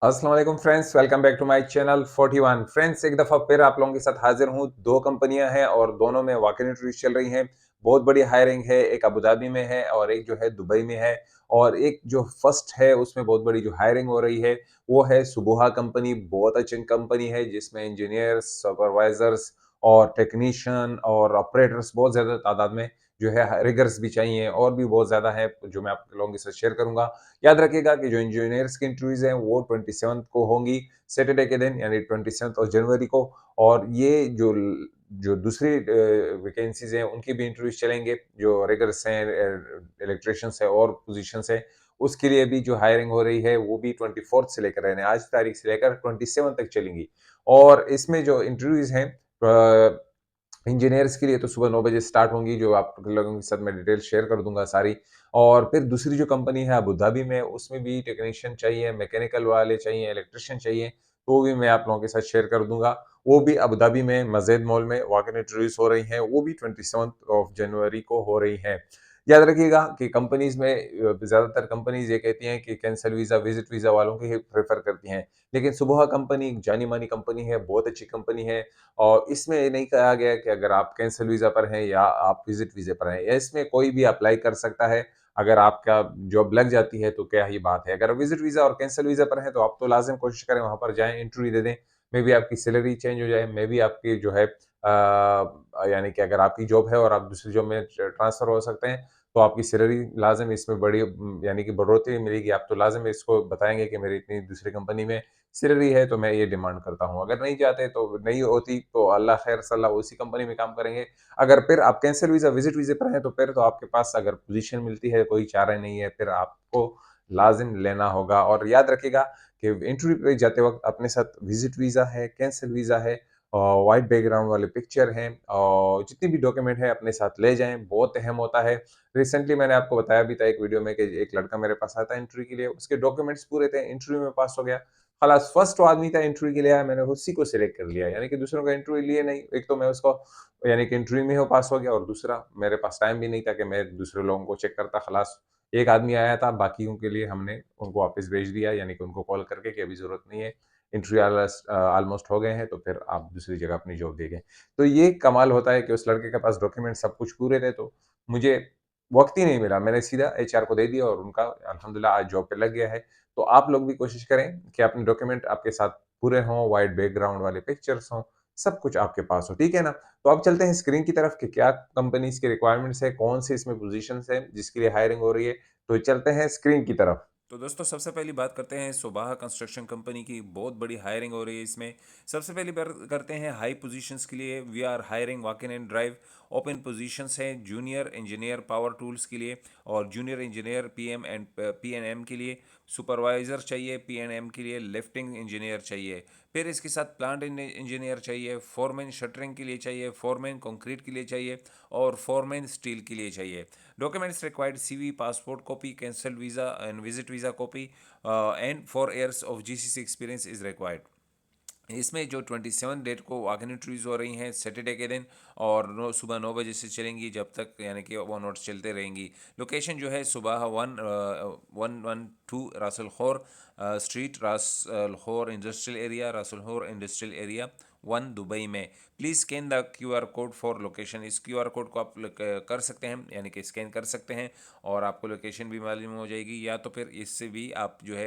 अस्सलाम वालेकुम friends, welcome back to my channel 41। Friends, एक दफ़ा फिर आप लोगों के साथ हाज़िर हूँ। 2 कंपनियाँ हैं और दोनों में वॉक इन इंटरव्यूज़ चल रही हैं। बहुत बड़ी हायरिंग है, एक अबू धाबी में है और एक जो है दुबई में है। और एक जो फर्स्ट है उसमें बहुत बड़ी जो हायरिंग हो रही है, वो है सुबुहा कंपनी। बहुत अच्छी कंपनी है जिसमें इंजीनियर्स, सुपरवाइज़र्स और टेक्नीशियन और ऑपरेटर्स बहुत ज़्यादा तादाद में जो है रिगर्स भी चाहिए और भी बहुत ज़्यादा है, जो मैं आप लोगों के साथ शेयर करूँगा। याद रखिएगा कि जो इंजीनियर्स की इंटरव्यूज़ हैं वो 27 को होंगी, सैटरडे के दिन यानी 27 ऑफ जनवरी को। और ये जो दूसरी वैकेंसीज़ हैं उनकी भी इंटरव्यूज़ चलेंगे, जो रिगर्स हैं, इलेक्ट्रीशियंस हैं और पोज़ीशंस हैं, उसके लिए भी जो हायरिंग हो रही है वो भी 24th से लेकर यानी आज तारीख से लेकर 27 तक चलेंगी। और इसमें जो इंटरव्यूज़ हैं इंजीनियर्स के लिए तो सुबह 9 बजे स्टार्ट होंगी, जो आप लोगों के साथ मैं डिटेल शेयर कर दूँगा सारी। और फिर दूसरी जो कंपनी है अबू धाबी में, उसमें भी टेक्नीशियन चाहिए, मैकेनिकल वाले चाहिए, इलेक्ट्रीशियन चाहिए, तो वो भी मैं आप लोगों के साथ शेयर कर दूँगा। वो भी अबू धाबी में मज़ीद मॉल में वॉक-इन इंटरव्यूज़ हो रही हैं, वो भी 27th ऑफ जनवरी को हो रही हैं। याद रखिएगा कि कंपनीज़ में ज़्यादातर कंपनीज़ ये कहती हैं कि कैंसल वीज़ा, विज़िट वीज़ा वालों को ही प्रेफ़र करती हैं। लेकिन सुबह कंपनी एक जानी-मानी कंपनी है, बहुत अच्छी कंपनी है। और इसमें ये नहीं कहा गया कि अगर आप कैंसल वीज़ा पर हैं या आप विज़िट वीज़े पर हैं, या इसमें कोई भी अप्लाई कर सकता है। अगर आपका जॉब लग जाती है तो क्या ही बात है। अगर विज़िट वीज़ा और कैंसल वीज़ा पर हैं तो आप तो लाज़िम कोशिश करें वहाँ पर जाएँ, इंटरव्यू दे दें। मेबी आपकी सैलरी चेंज हो जाए, मेबी आपकी जो है यानी कि अगर आपकी जॉब है और आप दूसरी जॉब में ट्रांसफ़र हो सकते हैं, तो आपकी सैलरी लाज़िम इसमें बड़ी यानी कि बढ़ोतरी मिलेगी। आप तो लाज़िम इसको बताएँगे कि मेरी इतनी दूसरी कंपनी में सैलरी है तो मैं ये डिमांड करता हूँ। अगर नहीं चाहते तो नहीं होती तो अल्लाह खैर सल्ला, उसी कंपनी में काम करेंगे। अगर फिर आप कैंसल वीज़ा, विज़िट वीज़े पर हैं तो फिर तो आपके पास अगर पोज़ीशन मिलती है, कोई चारा नहीं है, फिर आपको लाज़िम लेना होगा। और याद रखिएगा कि इंटरव्यू पे जाते वक़्त अपने साथ विज़िट वीज़ा है, कैंसल वीज़ा है और व्हाइट बैकग्राउंड वाले पिक्चर हैं और जितनी भी डॉक्यूमेंट है अपने साथ ले जाएँ, बहुत अहम होता है। रिसेंटली मैंने आपको बताया भी था एक वीडियो में कि एक लड़का मेरे पास आया था इंटरव्यू के लिए, उसके डॉक्यूमेंट्स पूरे थे, इंटरव्यू में पास हो गया। खलास फर्स्ट वो आदमी था इंटरव्यू के लिए आया, मैंने उसी को सिलेक्ट कर लिया, यानी कि दूसरों का इंटरव्यू लिए नहीं। एक तो मैं उसको यानी कि इंटरव्यू में ही वो पास हो गया और दूसरा मेरे पास टाइम भी नहीं था कि मैं दूसरे लोगों को चेक करता। खलास एक आदमी आया था, बाकियों के लिए हमने उनको वापस भेज दिया, यानी कि उनको कॉल करके कि अभी ज़रूरत नहीं है, इंटरव्यू ऑलमोस्ट हो गए हैं, तो फिर आप दूसरी जगह अपनी जॉब देखें। तो ये कमाल होता है कि उस लड़के के पास डॉक्यूमेंट सब कुछ पूरे थे, तो मुझे वक़्त ही नहीं मिला। मैंने सीधा एचआर को दे दिया और उनका अल्हम्दुलिल्लाह आज जॉब पे लग गया है। तो आप लोग भी कोशिश करें कि अपने डॉक्यूमेंट आपके साथ पूरे हों, व्हाइट बैकग्राउंड वाले पिक्चर्स हों, सब कुछ आपके पास हो, ठीक है ना? तो अब चलते हैं स्क्रीन की तरफ कि क्या कंपनीज़ की रिक्वायरमेंट्स है, कौन से इसमें पोज़ीशंस हैं जिसके लिए हायरिंग हो रही है। तो चलते हैं स्क्रीन की तरफ। तो दोस्तों सबसे पहली बात करते हैं सुबाह कंस्ट्रक्शन कंपनी की। बहुत बड़ी हायरिंग हो रही है इसमें। सबसे पहली बात करते हैं हाई पोजीशंस के लिए। We are hiring walk in and drive. Open positions हैं जूनियर इंजीनियर पावर टूल्स के लिए और जूनियर इंजीनियर पीएनएम के लिए। सुपरवाइजर चाहिए पीएनएम के लिए। लिफ्टिंग इंजीनियर चाहिए। फिर इसके साथ प्लांट इंजीनियर चाहिए। फोरमैन शटरिंग के लिए चाहिए। फोरमैन कंक्रीट के लिए चाहिए और फोरमैन स्टील के लिए चाहिए। Documents required: CV, passport copy, cancelled visa, and visit visa copy, and 4 years of GCC experience is required. इसमें जो 27 डेट को वॉक-इन इंटरव्यूज़ हो रही हैं सैटरडे के दिन और सुबह 9 बजे से चलेंगी जब तक, यानी कि वो नोट्स चलते रहेंगी। लोकेशन जो है सुबह 112 Ras al Khor street, Ras al Khor industrial area, Ras al Khor industrial area 1 Dubai में। Please scan the QR code for location. इस क्यूआर कोड को आप कर सकते हैं, यानी कि स्कैन कर सकते हैं और आपको लोकेशन भी मालूम हो जाएगी, या तो फिर इससे भी आप जो है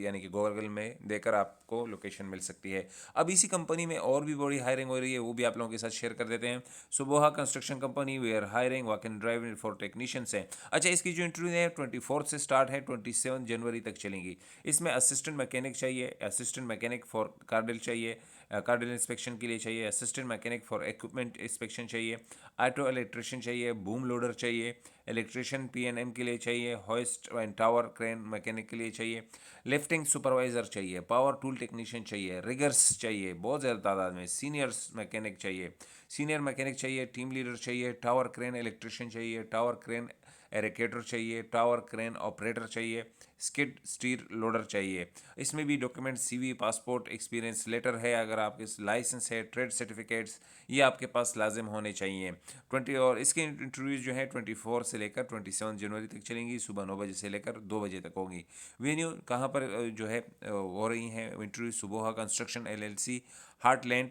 यानी कि गूगल में देकर आपको लोकेशन मिल सकती है। अब इसी कंपनी में और भी बड़ी हायरिंग हो रही है, वो भी आप लोगों के साथ शेयर कर देते हैं। Sobha construction company, we are hiring work and drive for technicians है। अच्छा, इसकी जो इंटरव्यू है 24 से स्टार्ट है, 27 जनवरी तक चलेंगी। इसमें असिस्टेंट मैकेनिक चाहिए, असिस्टेंट मैकेनिक फॉर कार्डिल चाहिए, कार्डिल इंस्पेक्शन के लिए चाहिए, assistant mechanic for equipment inspection चाहिए, ऑटो इलेक्ट्रिशियन चाहिए, बूम लोडर चाहिए, इलेक्ट्रिशियन पीएनएम के लिए चाहिए, hoist and tower crane mechanic के लिए चाहिए, लिफ्टिंग सुपरवाइजर चाहिए, पावर टूल टेक्नीशियन चाहिए, रिगर्स चाहिए बहुत ज़्यादा तादाद में, सीनियर्स मैकेनिक चाहिए, सीनियर मैकेनिक चाहिए, टीम लीडर चाहिए, टावर क्रेन इलेक्ट्रिशियन चाहिए, टावर क्रेन एरिकेटर चाहिए, टावर क्रेन ऑपरेटर चाहिए, स्किड स्टीर लोडर चाहिए। इसमें भी document CV, passport, experience letter है, अगर आपके लाइसेंस है, ट्रेड सर्टिफिकेट्स, ये आपके पास लाजिम होने चाहिए। 20 और इसकी इंटरव्यूज जो है 24 से लेकर 27 जनवरी तक चलेंगी, सुबह 9 बजे से लेकर 2 बजे तक होंगी। वेन्यू कहाँ पर जो है हो रही हैं interview? Sobha construction LLC, Hartland,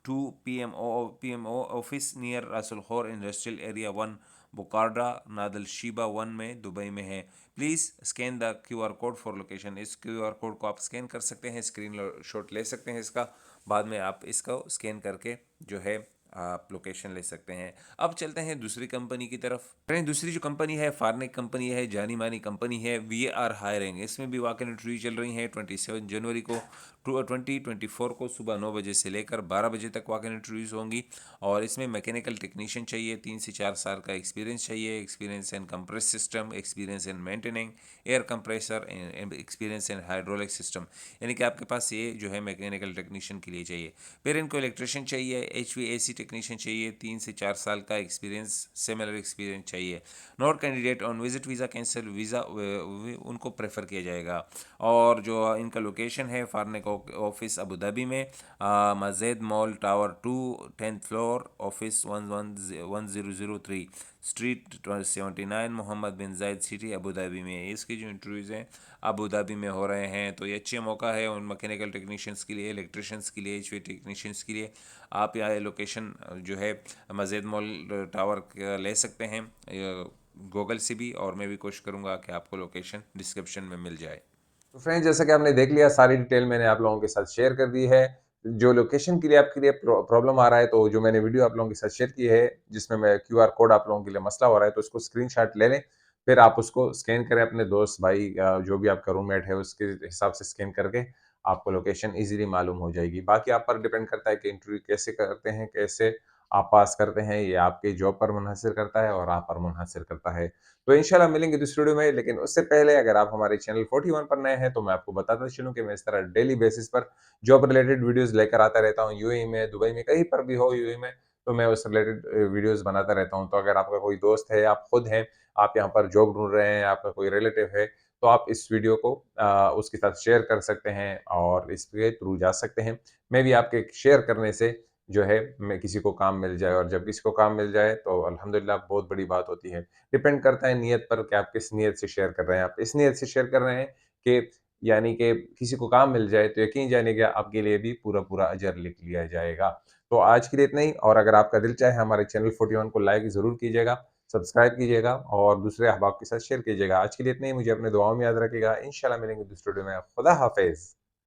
2 PMO office near Ras al Khor industrial area 1, Bukadra Nad al Sheba 1 में, दुबई में है। Please scan the QR code for location. इस QR कोड को आप स्कैन कर सकते हैं, स्क्रीन शॉट ले सकते हैं इसका, बाद में आप इसको स्कैन करके जो है आप लोकेशन ले सकते हैं। अब चलते हैं दूसरी कंपनी की तरफ। फ्रेंड, दूसरी जो कंपनी है फार्निक कंपनी है, जानी मानी कंपनी है, VAR हायरिंग। इसमें भी वाकई इंटरव्यू चल रही है 27 जनवरी को, 2024 को सुबह 9 बजे से लेकर 12 बजे तक वाकई इंटरव्यूज़ होंगी। और इसमें मैकेनिकल टेक्नीशियन चाहिए, 3 से 4 साल का एक्सपीरियंस चाहिए, experience in compress system, experience in maintaining air compressor, experience in hydraulic system. यानी कि आपके पास ये जो है मैकेनिकल टेक्नीशियन के लिए चाहिए। फिर इनको इलेक्ट्रिशियन चाहिए, HVAC टेक्नीशियन चाहिए, 3 से 4 साल का एक्सपीरियंस, सिमिलर एक्सपीरियंस चाहिए। Not candidate on visit visa cancel visa उनको प्रेफर किया जाएगा। और जो इनका लोकेशन है फार्निक ऑफिस अबू धाबी में, Mazyad mall tower 2, 10th floor, office 1003, street 79, Mohammed bin Zayed city, Abu Dhabi में। इसकी जो इंटरव्यूज़ हैं अबू धाबी में हो रहे हैं, तो ये अच्छे मौका है उन मैकेनिकल टेक्नीशियंस के लिए, इलेक्ट्रिशियंस के लिए, HV टेक्नीशियंस के लिए। आप यहाँ लोकेशन जो है मजेद मॉल टावर का ले सकते हैं गूगल से भी, और मैं भी कोशिश करूँगा कि आपको लोकेशन डिस्क्रिप्शन में मिल जाए। तो फ्रेंड्स, जैसा कि आपने देख लिया, सारी डिटेल मैंने आप लोगों के साथ शेयर कर दी है। जो लोकेशन के लिए आपके लिए प्रॉब्लम आ रहा है, तो जो मैंने वीडियो आप लोगों के साथ शेयर की है, जिसमें मैं QR कोड आप लोगों के लिए मसला हो रहा है, तो उसको स्क्रीनशॉट ले लें। फिर आप उसको स्कैन करें अपने दोस्त, भाई जो भी आपका रूममेट है, उसके हिसाब से स्कैन करके आपको लोकेशन ईज़िली मालूम हो जाएगी। बाकी आप पर डिपेंड करता है कि इंटरव्यू कैसे करते हैं, कैसे आप पास करते हैं, ये आपके जॉब पर मुनहसर करता है और आप पर मुनहसर करता है। तो इंशाल्लाह मिलेंगे दूसरी वीडियो में, लेकिन उससे पहले अगर आप हमारे चैनल 41 पर नए हैं, तो मैं आपको बताता चलूँ कि मैं इस तरह डेली बेसिस पर जॉब रिलेटेड वीडियोज़ लेकर आता रहता हूँ। UAE में, दुबई में, कहीं पर भी हो UAE में, तो मैं उस रिलेटेड वीडियोज़ बनाता रहता हूँ। तो अगर आपका कोई दोस्त है, आप खुद हैं, आप यहाँ पर जॉब ढूँढ रहे हैं, आपका कोई रिलेटिव है, तो आप इस वीडियो को उसके साथ शेयर कर सकते हैं और इसके थ्रू जा सकते हैं। मैं भी आपके शेयर करने से जो है, मैं किसी को काम मिल जाए, और जब किसी को काम मिल जाए तो अल्हम्दुलिल्लाह बहुत बड़ी बात होती है। डिपेंड करता है नीयत पर कि आप किस नीयत से शेयर कर रहे हैं। आप इस नीयत से शेयर कर रहे हैं कि यानी कि किसी को काम मिल जाए, तो यकीन जानिए आपके लिए भी पूरा-पूरा अजर लिख लिया जाएगा। तो आज के लिए इतना ही, और अगर आपका दिल चाहे हमारे चैनल 41 को लाइक ज़रूर कीजिएगा, सब्सक्राइब कीजिएगा और दूसरे अहबाब के साथ शेयर कीजिएगा। आज के लिए इतना ही, मुझे अपने दुआओं में याद रखिएगा। इंशाल्लाह मिलेंगे दूसरे वीडियो में। खुदा हाफ़िज़।